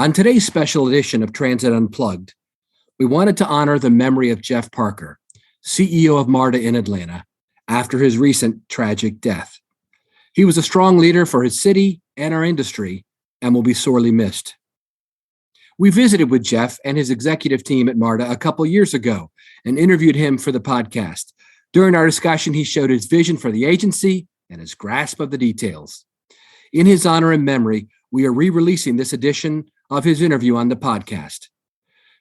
On today's special edition of Transit Unplugged, we wanted to honor the memory of Jeff Parker, CEO of MARTA in Atlanta, after his recent tragic death. He was a strong leader for his city and our industry and will be sorely missed. We visited with Jeff and his executive team at MARTA a couple years ago and interviewed him for the podcast. During our discussion, he showed his vision for the agency and his grasp of the details. In his honor and memory, we are re-releasing this edition of his interview on the podcast.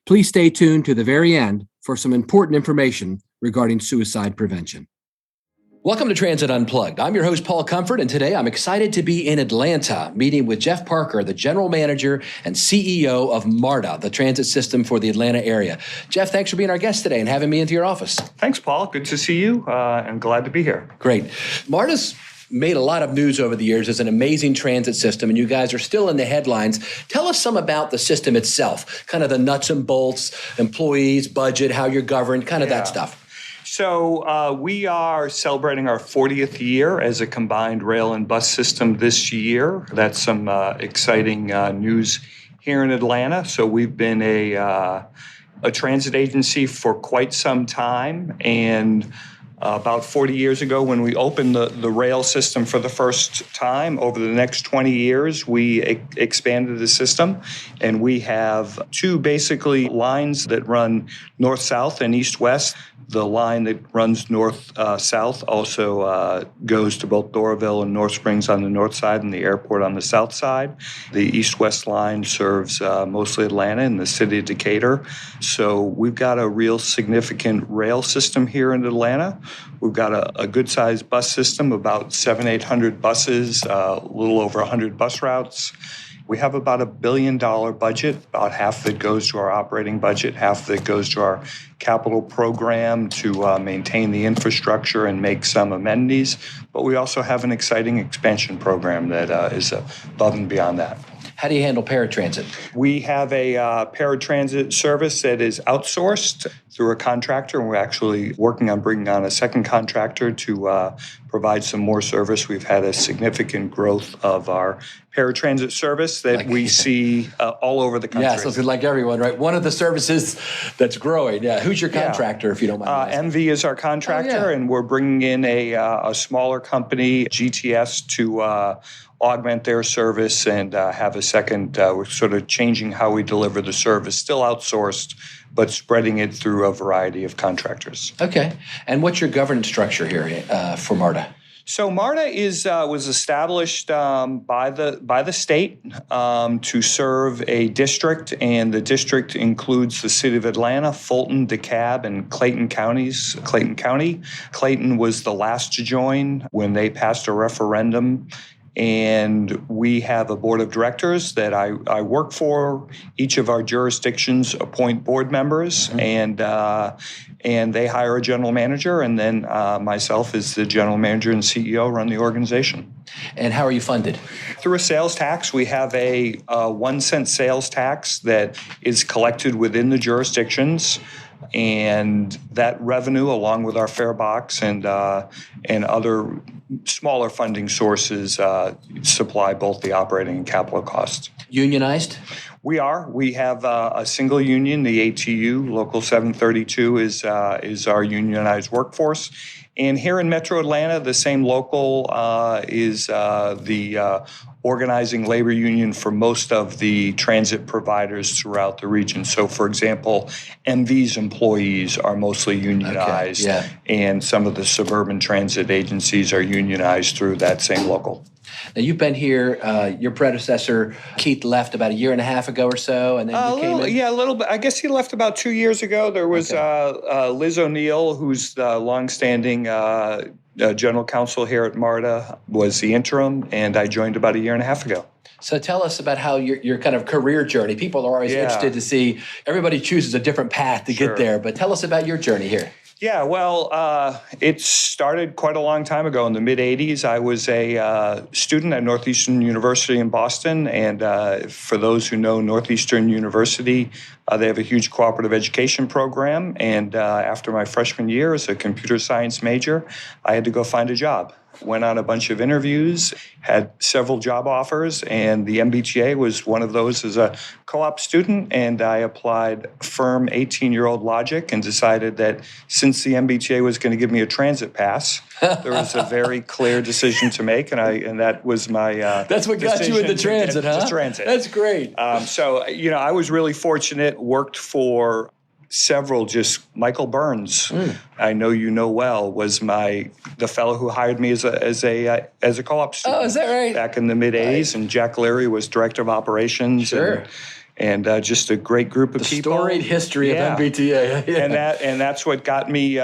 Please stay tuned to the very end for some important information regarding suicide prevention. Welcome to Transit Unplugged. I'm your host, Paul Comfort, and today I'm excited to be in Atlanta, meeting with Jeff Parker, the general manager and CEO of MARTA, the transit system for the Atlanta area. Jeff, thanks for being our guest today and having me into your office. Thanks, Paul. Good to see you, and glad to be here. Great. MARTA's made a lot of news over the years as an amazing transit system, and you guys are still in the headlines. Tell us some about the system itself, kind of the nuts and bolts, employees, budget, how you're governed, kind of that stuff. So we are celebrating our 40th year as a combined rail and bus system this year. That's some exciting news here in Atlanta. So we've been a transit agency for quite some time, and about 40 years ago, when we opened the rail system for the first time, over the next 20 years, we expanded the system. And we have two basically lines that run north-south and east-west. The line that runs north-south also goes to both Doraville and North Springs on the north side and the airport on the south side. The east-west line serves mostly Atlanta and the city of Decatur. So we've got a real significant rail system here in Atlanta. We've got a good-sized bus system, about 700-800 buses, a little over 100 bus routes. We have about $1 billion budget. About half of it goes to our operating budget, half of it goes to our capital program to maintain the infrastructure and make some amenities. But we also have an exciting expansion program that is above and beyond that. How do you handle paratransit? We have a paratransit service that is outsourced through a contractor, and we're actually working on bringing on a second contractor to provide some more service. We've had a significant growth of our paratransit service that we see all over the country. Yeah, so it's like everyone, right? One of the services that's growing. Yeah, who's your contractor, if you don't mind? MV is our contractor, and we're bringing in a smaller company, GTS, to augment their service and have a second. We're sort of changing how we deliver the service, still outsourced, but spreading it through a variety of contractors. Okay. And what's your governance structure here for MARTA? So MARTA was established by the state to serve a district, and the district includes the city of Atlanta, Fulton, DeKalb, and Clayton counties. Clayton County. Clayton was the last to join when they passed a referendum. And we have a board of directors that I work for. Each of our jurisdictions appoint board members, and they hire a general manager, and then myself as the general manager and CEO run the organization. And how are you funded? Through a sales tax. We have a 1 cent sales tax that is collected within the jurisdictions. And that revenue, along with our fare box and other smaller funding sources, supply both the operating and capital costs. Unionized? We are. We have a single union, the ATU. Local 732 is our unionized workforce. And here in Metro Atlanta, the same local is the organizing labor union for most of the transit providers throughout the region. So, for example, MV's employees are mostly unionized, and some of the suburban transit agencies are unionized through that same local. Now, you've been here, your predecessor, Keith, left about 1.5 years ago or so, and then you came in? Yeah, a little bit. I guess he left about 2 years ago. There was Liz O'Neill, who's the longstanding general counsel here at MARTA, was the interim, and I joined about 1.5 years ago. So tell us about how your kind of career journey. People are always interested to see, everybody chooses a different path to get there, but tell us about your journey here. Yeah, well, it started quite a long time ago in the mid-'80s. I was a student at Northeastern University in Boston, and for those who know Northeastern University, they have a huge cooperative education program, and after my freshman year as a computer science major, I had to go find a job. went on a bunch of interviews, had several job offers, and the MBTA was one of those as a co-op student. And I applied firm 18-year-old logic and decided that since the MBTA was going to give me a transit pass, there was a very clear decision to make, and that was my That's what got you into transit, huh? Transit. That's great. So, I was really fortunate, worked for several, just Michael Burns, I know you know well, was the fellow who hired me as a co-op student. Oh, is that right? Back in the mid-'80s, and Jack Leary was director of operations. Sure. And just a great group of people. The storied history of MBTA. Yeah. And that's what got me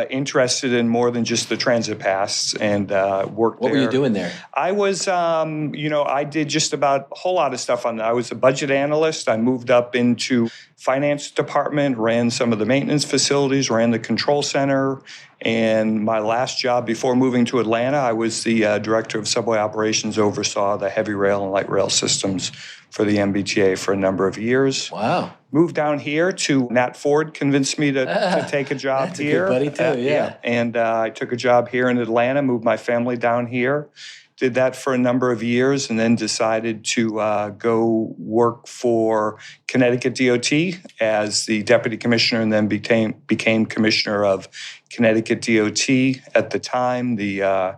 interested in more than just the transit pass, and worked there. What were you doing there? I was, I did just about a whole lot of stuff on that. I was a budget analyst. I moved up into finance department, ran some of the maintenance facilities, ran the control center. And my last job before moving to Atlanta, I was the director of subway operations, oversaw the heavy rail and light rail systems for the MBTA for a number of years. Wow. Moved down here to Nat Ford, convinced me to take a job that's here. That's a good buddy too, yeah. And I took a job here in Atlanta, moved my family down here. Did that for a number of years, and then decided to go work for Connecticut DOT as the deputy commissioner, and then became commissioner of Connecticut DOT. At the time, the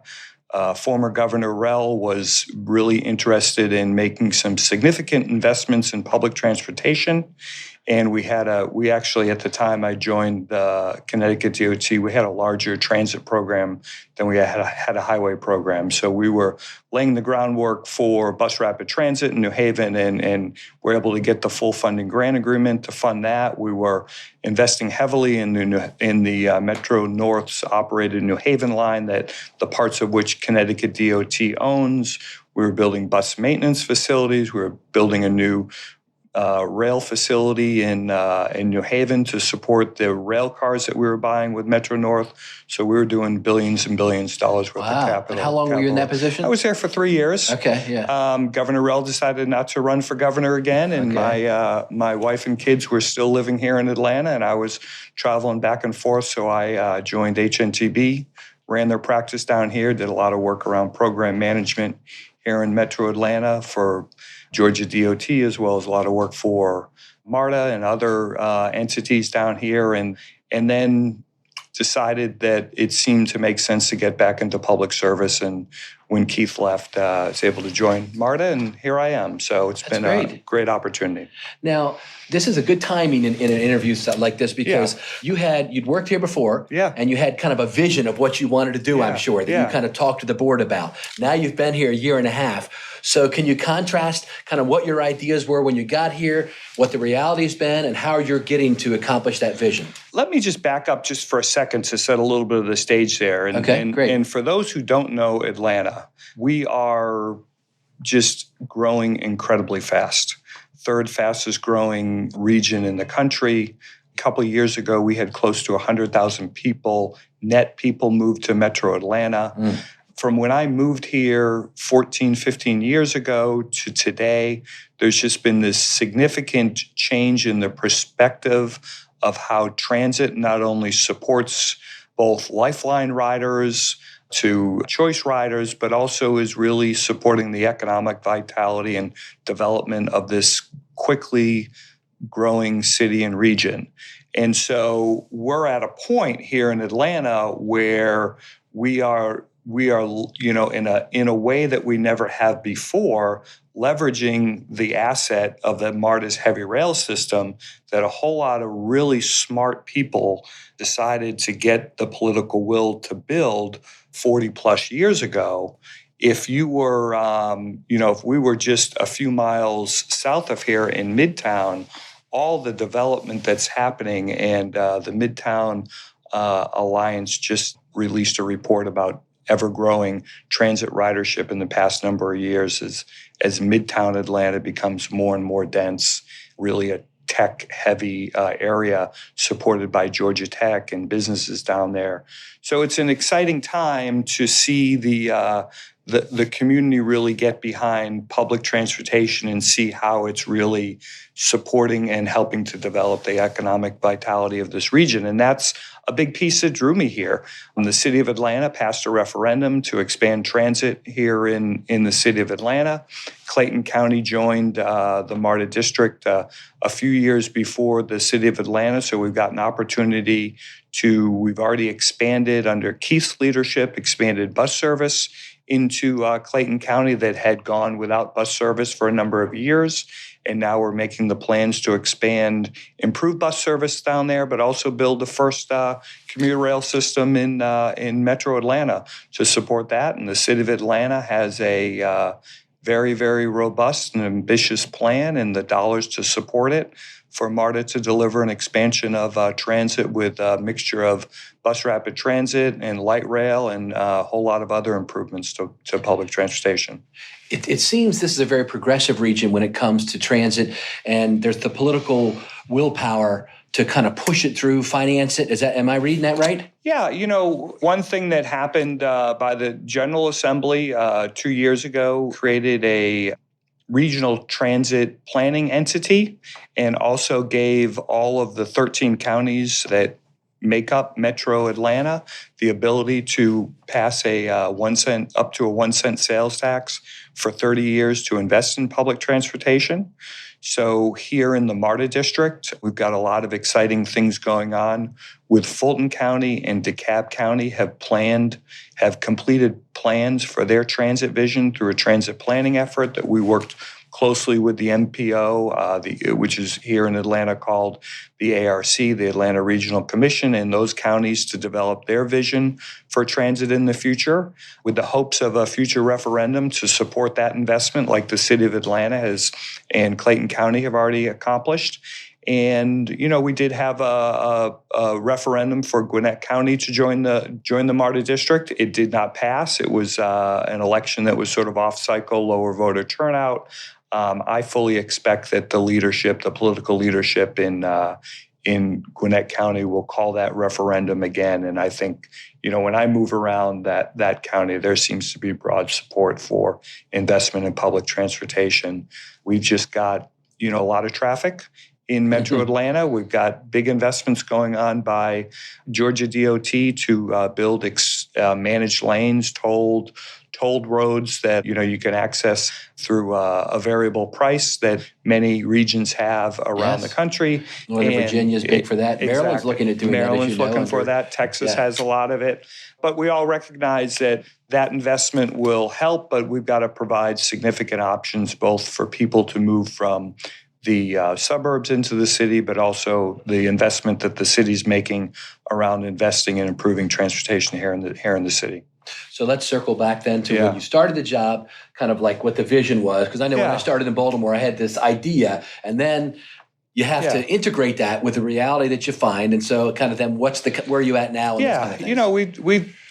former Governor Rell was really interested in making some significant investments in public transportation. And we actually, at the time I joined the Connecticut DOT, we had a larger transit program than we had a highway program. So we were laying the groundwork for bus rapid transit in New Haven, and were able to get the full funding grant agreement to fund that. We were investing heavily in the Metro North's operated New Haven line, that the parts of which Connecticut DOT owns. We were building bus maintenance facilities. We were building a new rail facility in New Haven to support the rail cars that we were buying with Metro North. So we were doing billions and billions of dollars worth of capital. And how long were you in that position? I was there for 3 years. Okay, yeah. Governor Rell decided not to run for governor again, and my wife and kids were still living here in Atlanta, and I was traveling back and forth. So I joined HNTB, ran their practice down here, did a lot of work around program management here in Metro Atlanta for Georgia DOT, as well as a lot of work for MARTA and other entities down here, and then decided that it seemed to make sense to get back into public service. And when Keith left, I was able to join MARTA, and here I am. So it's been a great opportunity. Now, this is a good timing in an interview like this, because you'd worked here before, and you had kind of a vision of what you wanted to do, I'm sure, that you kind of talked to the board about. Now you've been here a year and a half. So can you contrast kind of what your ideas were when you got here, what the reality's been, and how you're getting to accomplish that vision? Let me just back up just for a second to set a little bit of the stage there. And, great. And for those who don't know Atlanta, we are just growing incredibly fast. Third fastest growing region in the country. A couple of years ago, we had close to 100,000 net people moved to Metro Atlanta. From when I moved here 14, 15 years ago to today, there's just been this significant change in the perspective of how transit not only supports both Lifeline riders to choice riders, but also is really supporting the economic vitality and development of this quickly growing city and region. And so we're at a point here in Atlanta where we are in a way that we never have before, leveraging the asset of the MARTA's heavy rail system, that a whole lot of really smart people decided to get the political will to build 40 plus years ago. If you were, if we were just a few miles south of here in Midtown, all the development that's happening, and the Midtown Alliance just released a report about ever-growing transit ridership in the past number of years as Midtown Atlanta becomes more and more dense, really a tech-heavy area supported by Georgia Tech and businesses down there. So it's an exciting time to see the the community really get behind public transportation and see how it's really supporting and helping to develop the economic vitality of this region. And that's a big piece that drew me here. The city of Atlanta passed a referendum to expand transit here in the city of Atlanta. Clayton County joined the MARTA district a few years before the city of Atlanta, so we've got an opportunity we've already expanded under Keith's leadership, expanded bus service into Clayton County that had gone without bus service for a number of years. And now we're making the plans to improve bus service down there, but also build the first commuter rail system in Metro Atlanta to support that. And the city of Atlanta has a very, very robust and ambitious plan and the dollars to support it for MARTA to deliver an expansion of transit with a mixture of bus rapid transit and light rail and a whole lot of other improvements to public transportation. It seems this is a very progressive region when it comes to transit, and there's the political willpower to kind of push it through, finance it. Am I reading that right? Yeah, one thing that happened by the General Assembly 2 years ago created a regional transit planning entity and also gave all of the 13 counties that make up Metro Atlanta the ability to pass up to a 1 cent sales tax for 30 years to invest in public transportation. So here in the MARTA district, we've got a lot of exciting things going on with Fulton County and DeKalb County have completed plans for their transit vision through a transit planning effort that we worked closely with the MPO, which is here in Atlanta called the ARC, the Atlanta Regional Commission, and those counties to develop their vision for transit in the future with the hopes of a future referendum to support that investment like the city of Atlanta and Clayton County have already accomplished. And, we did have a referendum for Gwinnett County to join the MARTA district. It did not pass. It was an election that was sort of off-cycle, lower voter turnout. I fully expect that the political leadership in Gwinnett County will call that referendum again. And I think, when I move around that county, there seems to be broad support for investment in public transportation. We've just got, a lot of traffic in Metro Atlanta. We've got big investments going on by Georgia DOT to build managed lanes, tolled roads that you can access through a variable price that many regions have around the country. Northern Virginia is big for that. Exactly. Maryland's looking at doing Maryland's that. looking for that. Texas has a lot of it. But we all recognize that investment will help, but we've got to provide significant options both for people to move from the suburbs into the city, but also the investment that the city's making around investing and improving transportation here in the city. So let's circle back then to when you started the job, kind of like what the vision was. Because I know when I started in Baltimore, I had this idea, and then you have to integrate that with the reality that you find. And so kind of then where are you at now? And kind of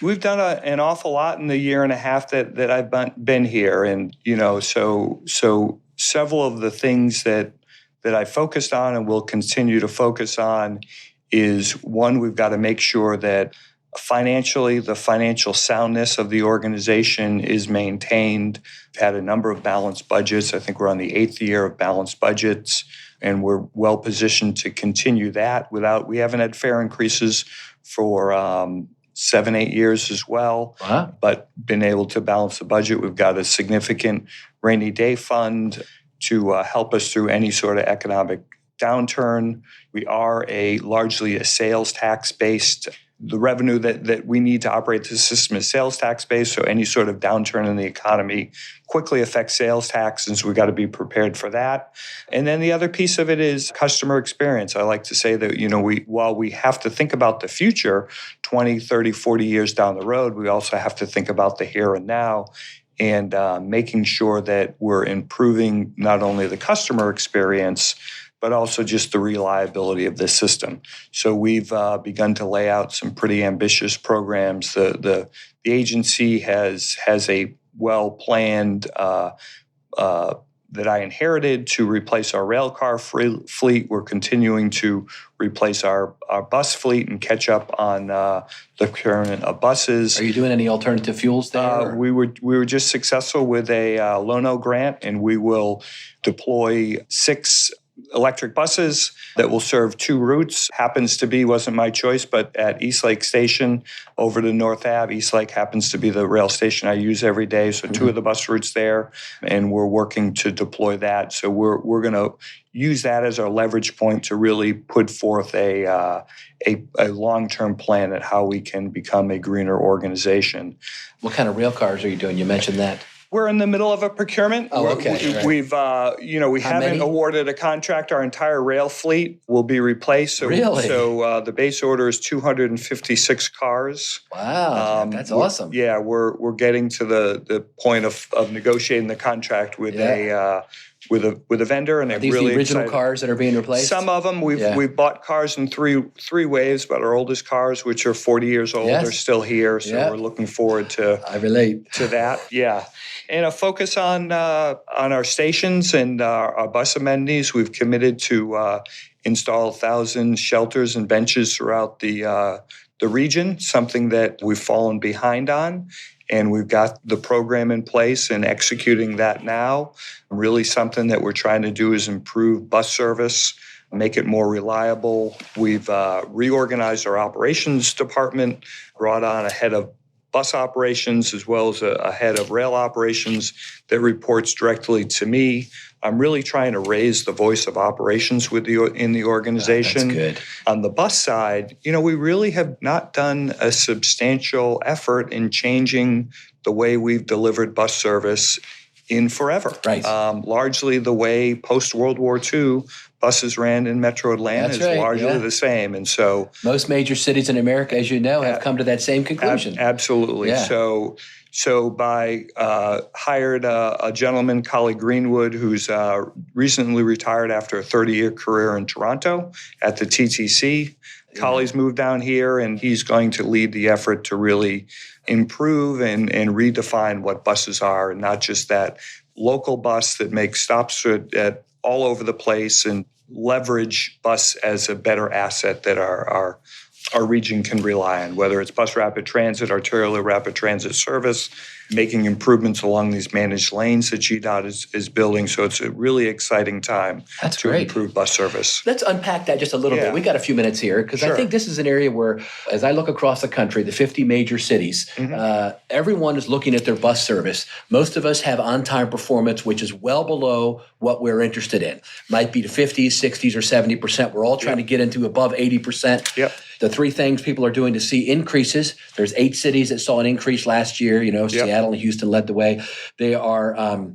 we've done an awful lot in the year and a half that I've been here. And, so several of the things that I focused on and will continue to focus on is, one, we've got to make sure that financially, the financial soundness of the organization is maintained. We've had a number of balanced budgets. I think we're on the 8th year of balanced budgets, and we're well positioned to continue that we haven't had fare increases for 7-8 years as well, but been able to balance the budget. We've got a significant rainy day fund to help us through any sort of economic downturn. We are largely a sales tax-based. The revenue that we need to operate the system is sales tax-based, so any sort of downturn in the economy quickly affects sales tax, and so we've got to be prepared for that. And then the other piece of it is customer experience. I like to say that, while we have to think about the future, 20, 30, 40 years down the road, we also have to think about the here and now and making sure that we're improving not only the customer experience, but also just the reliability of this system. So we've begun to lay out some pretty ambitious programs. The agency has a well-planned that I inherited to replace our rail car fleet. We're continuing to replace our bus fleet and catch up on the procurement of buses. Are you doing any alternative fuels there? We were just successful with a Lono grant, and we will deploy 6 electric buses that will serve 2 routes. Happens to be, wasn't my choice, but at Eastlake Station over to North Ave. Eastlake happens to be the rail station I use every day, so 2 of the bus routes there, and we're working to deploy that. So we're going to use that as our leverage point to really put forth a long-term plan at how we can become a greener organization. What kind of rail cars are you doing? You mentioned that. We're in the middle of a procurement. Oh, okay. Right. We've, we haven't awarded a contract. Our entire rail fleet will be replaced. So, really? So the base order is 256 cars. Wow, that's awesome. We're getting to the point of negotiating the contract with with a vendor, and are these really the original excited. Cars that are being replaced? Some of them we've bought cars in three waves, but our oldest cars, which are 40 years old, are still here. So we're looking forward to I relate to that. Yeah. And a focus on our stations and our bus amenities. We've committed to install 1,000 shelters and benches throughout the region, something that we've fallen behind on. And we've got the program in place and executing that now. Really something that we're trying to do is improve bus service, make it more reliable. We've reorganized our operations department, brought on a head of bus operations as well as a head of rail operations that reports directly to me. I'm really trying to raise the voice of operations in the organization. That's good. On the bus side, we really have not done a substantial effort in changing the way we've delivered bus service in forever. Right. Largely the way post-World War II buses ran in Metro Atlanta is largely the same. And so most major cities in America, as you know, have come to that same conclusion. Absolutely. Yeah. So by hired a gentleman, Collie Greenwood, who's recently retired after a 30-year career in Toronto at the TTC. Collie's moved down here, and he's going to lead the effort to really improve and redefine what buses are, and not just that local bus that makes stops at all over the place, and leverage bus as a better asset that our region can rely on, whether it's bus rapid transit, arterial rapid transit service, making improvements along these managed lanes that GDOT is building. So it's a really exciting time to improve bus service. Let's unpack that just a little bit. We got a few minutes here because I think this is an area where, as I look across the country, the 50 major cities, everyone is looking at their bus service. Most of us have on-time performance, which is well below what we're interested in. Might be the 50s, 60s, or 70%. We're all trying to get into above 80%. Yep. The 3 things people are doing to see increases. There's 8 cities that saw an increase last year. Seattle and Houston led the way. They are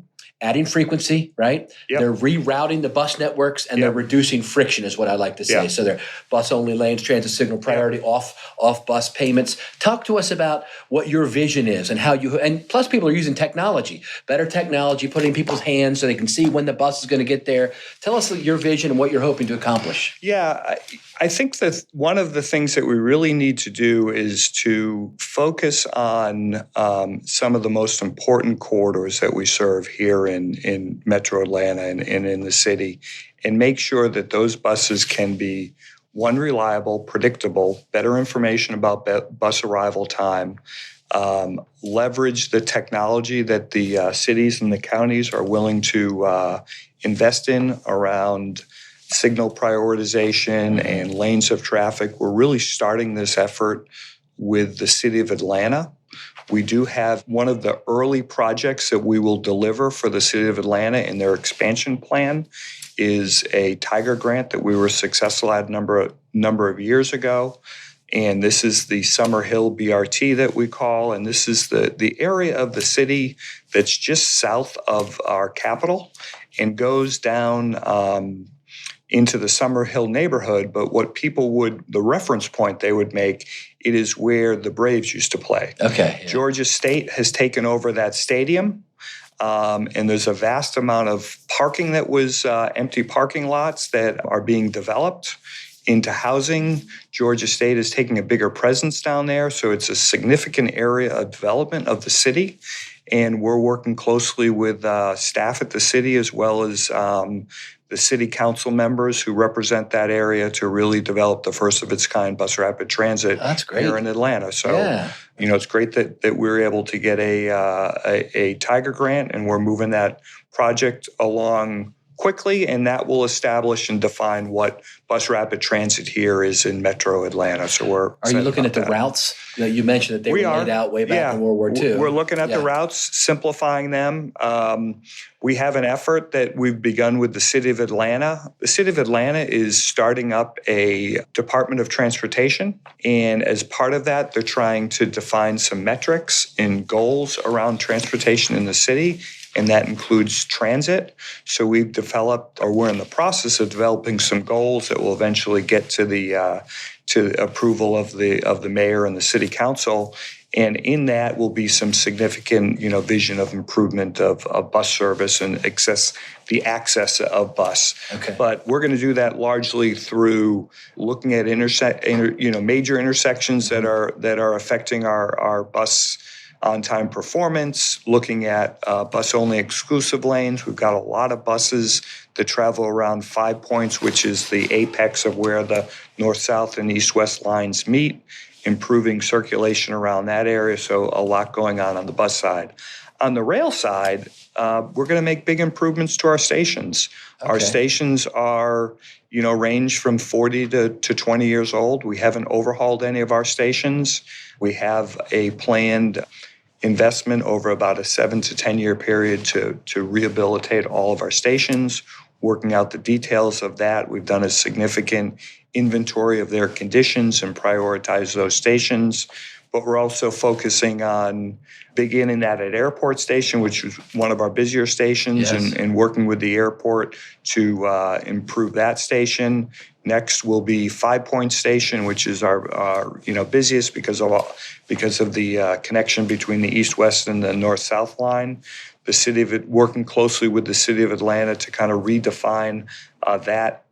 adding frequency, right? Yep. They're rerouting the bus networks, and they're reducing friction is what I like to say. Yep. So they're bus-only lanes, transit signal priority, off-bus payments. Talk to us about what your vision is and how and plus people are using technology, better technology, putting in people's hands so they can see when the bus is going to get there. Tell us your vision and what you're hoping to accomplish. Yeah, I think that one of the things that we really need to do is to focus on some of the most important corridors that we serve here in Metro Atlanta and in the city, and make sure that those buses can be, one, reliable, predictable, better information about bus arrival time, leverage the technology that the cities and the counties are willing to invest in around signal prioritization and lanes of traffic. We're really starting this effort with the city of Atlanta. We do have one of the early projects that we will deliver for the city of Atlanta in their expansion plan is a Tiger grant that we were successful at a number of years ago. And this is the Summer Hill BRT that we call, and this is the area of the city that's just south of our capital and goes down into the Summer Hill neighborhood. But what the reference point they would make, it is where the Braves used to play. Okay. Yeah. Georgia State has taken over that stadium. And there's a vast amount of parking that was empty parking lots that are being developed into housing. Georgia State is taking a bigger presence down there. So it's a significant area of development of the city. And we're working closely with staff at the city as well as the city council members who represent that area to really develop the first of its kind bus rapid transit here in Atlanta. So, it's great that we're able to get a Tiger grant, and we're moving that project along quickly, and that will establish and define what bus rapid transit here is in Metro Atlanta. So Are you looking at the routes? You mentioned that they were laid out way back in World War II. We're looking at the routes, simplifying them. We have an effort that we've begun with the City of Atlanta. The City of Atlanta is starting up a Department of Transportation, and as part of that, they're trying to define some metrics and goals around transportation in the city, and that includes transit. So we've developed, or we're in the process of developing, some goals that will eventually get to the approval of the mayor and the city council. And in that will be some significant, vision of improvement of bus service and the access of bus. Okay. But we're going to do that largely through looking at major intersections that are affecting our bus on-time performance, looking at bus-only exclusive lanes. We've got a lot of buses that travel around 5 points, which is the apex of where the north-south and east-west lines meet, improving circulation around that area. So a lot going on the bus side. On the rail side, we're going to make big improvements to our stations. Okay. Our stations are, range from 40 to 20 years old. We haven't overhauled any of our stations. We have a planned investment over about a 7 to 10 year period to rehabilitate all of our stations. Working out the details of that, we've done a significant inventory of their conditions and prioritize those stations. But we're also focusing on beginning that at Airport Station, which is one of our busier stations, and working with the airport to improve that station. Next will be 5 Point Station, which is our busiest because of the connection between the east-west and the north-south line. The city of it working closely with the City of Atlanta to kind of redefine that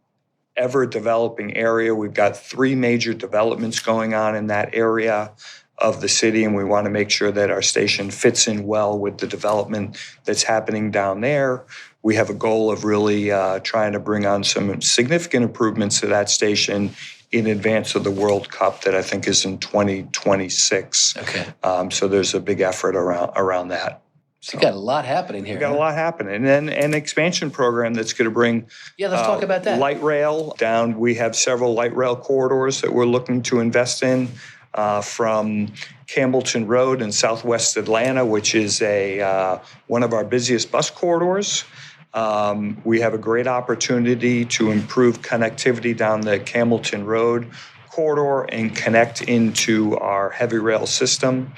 ever-developing area. We've got 3 major developments going on in that area of the city, and we want to make sure that our station fits in well with the development that's happening down there. We have a goal of really trying to bring on some significant improvements to that station in advance of the World Cup that I think is in 2026. Okay. So there's a big effort around that. So you got a lot happening here. We got a lot happening. And then an expansion program that's going to bring let's talk about that. Light rail down. We have several light rail corridors that we're looking to invest in. From Campbellton Road in southwest Atlanta, which is one of our busiest bus corridors. We have a great opportunity to improve connectivity down the Campbellton Road corridor and connect into our heavy rail system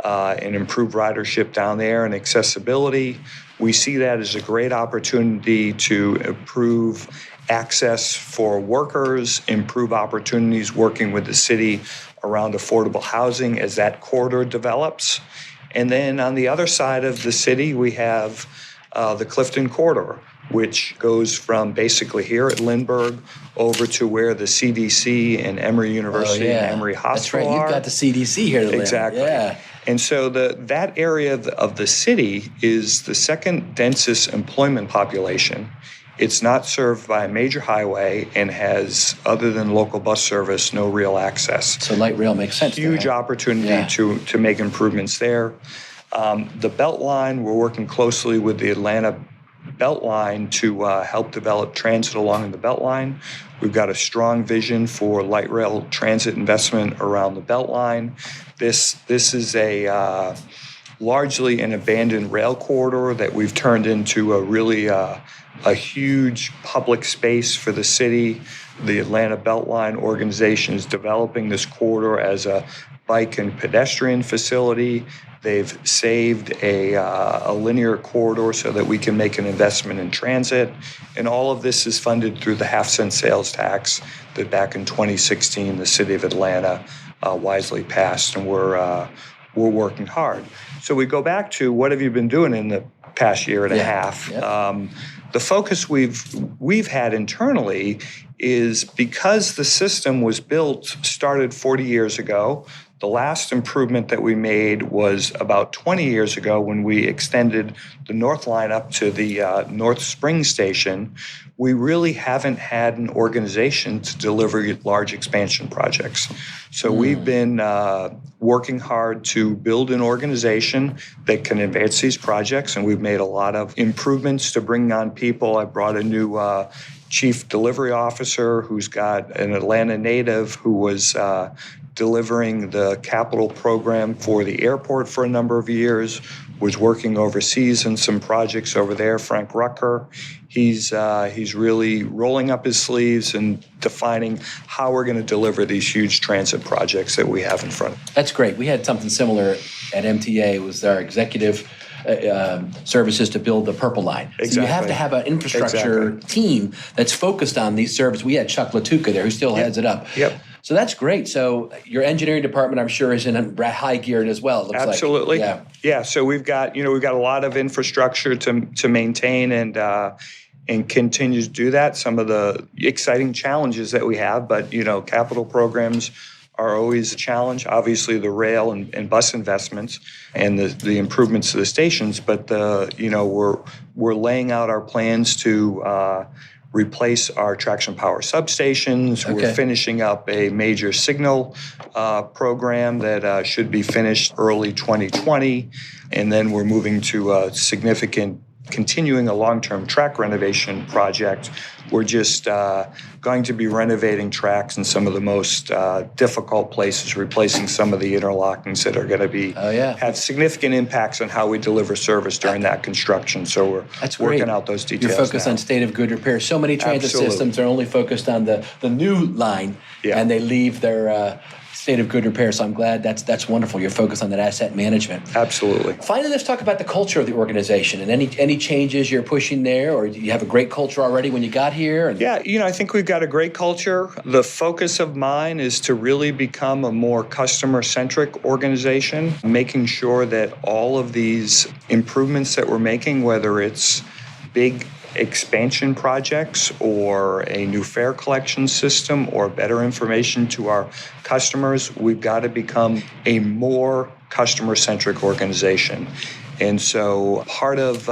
and improve ridership down there and accessibility. We see that as a great opportunity to improve access for workers, improve opportunities working with the city around affordable housing as that corridor develops. And then on the other side of the city, we have the Clifton Corridor, which goes from basically here at Lindbergh over to where the CDC and Emory University and Emory Hospital are. You've got the CDC here to live. Exactly. Yeah. And so that area of the city is the second densest employment population. It's not served by a major highway and has, other than local bus service, no real access. So light rail makes sense. Huge opportunity to make improvements there. The Beltline, we're working closely with the Atlanta Beltline to help develop transit along the Beltline. We've got a strong vision for light rail transit investment around the Beltline. This is a largely an abandoned rail corridor that we've turned into a huge public space for the city. The Atlanta Beltline organization is developing this corridor as a bike and pedestrian facility. They've saved a linear corridor so that we can make an investment in transit. And all of this is funded through the half-cent sales tax that back in 2016, the city of Atlanta wisely passed, and we're working hard. So we go back to what have you been doing in the past year and a half? The focus we've had internally is because the system was started 40 years ago. The last improvement that we made was about 20 years ago when we extended the North Line up to the North Spring Station. We really haven't had an organization to deliver large expansion projects. So we've been working hard to build an organization that can advance these projects, and we've made a lot of improvements to bring on people. I brought a new chief delivery officer who's got an Atlanta native who was delivering the capital program for the airport for a number of years, was working overseas in some projects over there, Frank Rucker. He's really rolling up his sleeves and defining how we're going to deliver these huge transit projects that we have in front of us. That's great. We had something similar at MTA. It was our executive services to build the Purple Line. Exactly. So you have to have an infrastructure team that's focused on these services. We had Chuck Latuca there, who still heads it up. Yep. So that's great. So your engineering department, I'm sure, is in high gear as well. It looks Absolutely. Like. Yeah. So we've got a lot of infrastructure to maintain and continue to do that. Some of the exciting challenges that we have, but capital programs are always a challenge. Obviously, the rail and bus investments and the improvements to the stations, but we're laying out our plans to replace our traction power substations. Okay. We're finishing up a major signal program that should be finished early 2020, and then we're moving to a continuing a long-term track renovation project. We're just going to be renovating tracks in some of the most difficult places, replacing some of the interlockings that are going to have significant impacts on how we deliver service during that construction. So we're working out those details. You're focused on state of good repair. So many transit systems are only focused on the new line, and they leave their state of good repair. So I'm glad that's wonderful. You're focused on that asset management. Absolutely. Finally, let's talk about the culture of the organization and any changes you're pushing there, or do you have a great culture already when you got here? Yeah, I think we've got a great culture. The focus of mine is to really become a more customer-centric organization, making sure that all of these improvements that we're making, whether it's big expansion projects or a new fare collection system or better information to our customers, we've got to become a more customer-centric organization. And so part of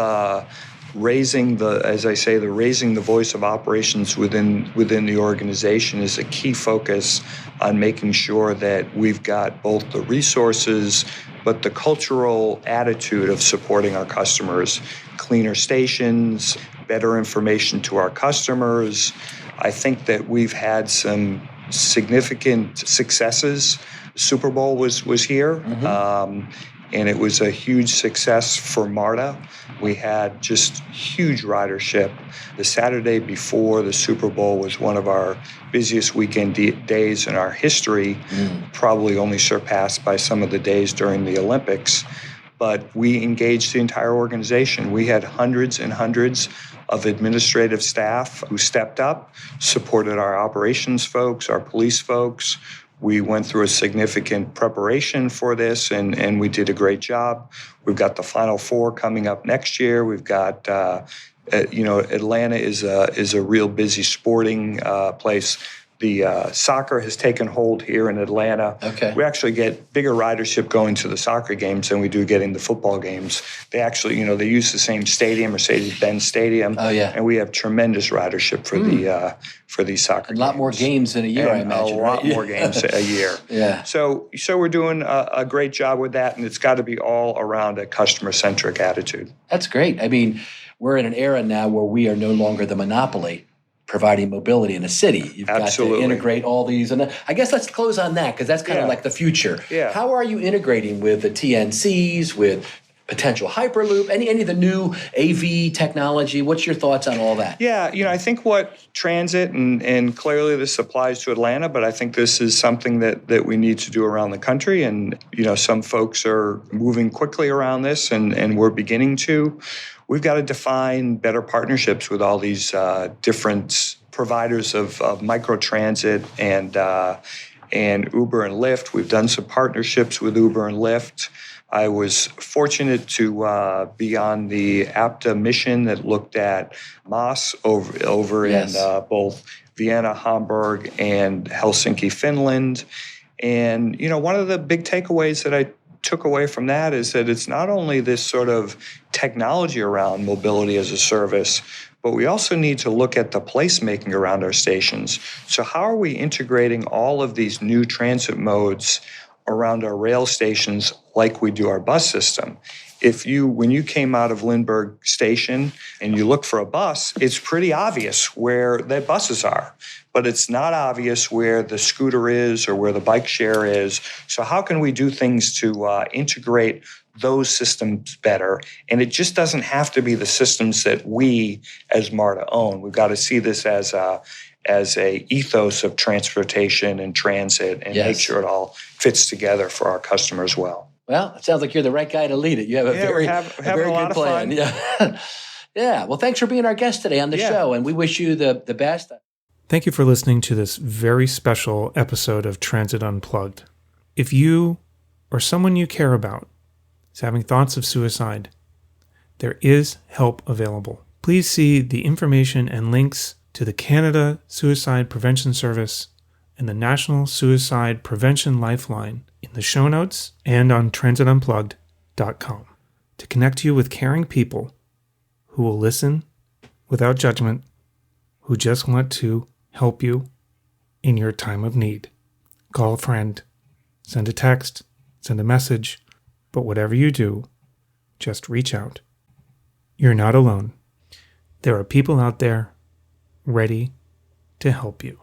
raising the voice of operations within the organization is a key focus on making sure that we've got both the resources but the cultural attitude of supporting our customers, cleaner stations, better information to our customers. I think that we've had some significant successes. Super Bowl was here, and it was a huge success for MARTA. We had just huge ridership. The Saturday before the Super Bowl was one of our busiest weekend days in our history, probably only surpassed by some of the days during the Olympics. But we engaged the entire organization. We had hundreds and hundreds of administrative staff who stepped up, supported our operations folks, our police folks. We went through a significant preparation for this, and we did a great job. We've got the Final Four coming up next year. We've got, Atlanta is a real busy sporting place. The soccer has taken hold here in Atlanta. Okay. We actually get bigger ridership going to the soccer games than we do getting the football games. They actually, they use the same stadium, Mercedes-Benz Stadium. Oh, yeah. And we have tremendous ridership for these soccer games. A lot more games in a year, I imagine. A lot more games a year. Yeah. So we're doing a great job with that, and it's got to be all around a customer-centric attitude. That's great. I mean, we're in an era now where we are no longer the monopoly providing mobility in a city. You've got to integrate all these. And I guess let's close on that, because that's kind of like the future. Yeah. How are you integrating with the TNCs, with potential Hyperloop, any of the new AV technology? What's your thoughts on all that? Yeah, I think what transit, and clearly this applies to Atlanta, but I think this is something that we need to do around the country. And, some folks are moving quickly around this, and we're beginning to. We've got to define better partnerships with all these different providers of microtransit and Uber and Lyft. We've done some partnerships with Uber and Lyft. I was fortunate to be on the APTA mission that looked at MAS over in both Vienna, Hamburg, and Helsinki, Finland. And, one of the big takeaways that I took away from that is that it's not only this sort of technology around mobility as a service, but we also need to look at the placemaking around our stations. So how are we integrating all of these new transit modes around our rail stations like we do our bus system? When you came out of Lindbergh Station and you look for a bus, it's pretty obvious where the buses are, but it's not obvious where the scooter is or where the bike share is. So how can we do things to integrate those systems better? And it just doesn't have to be the systems that we as MARTA own. We've got to see this as a ethos of transportation and transit and make sure it all fits together for our customers well. Well, it sounds like you're the right guy to lead it. You have a very good plan. Yeah. Yeah. Well, thanks for being our guest today on the show, and we wish you the best. Thank you for listening to this very special episode of Transit Unplugged. If you or someone you care about is having thoughts of suicide, there is help available. Please see the information and links to the Canada Suicide Prevention Service and the National Suicide Prevention Lifeline in the show notes and on transitunplugged.com to connect you with caring people who will listen without judgment, who just want to help you in your time of need. Call a friend, send a text, send a message, but whatever you do, just reach out. You're not alone. There are people out there ready to help you.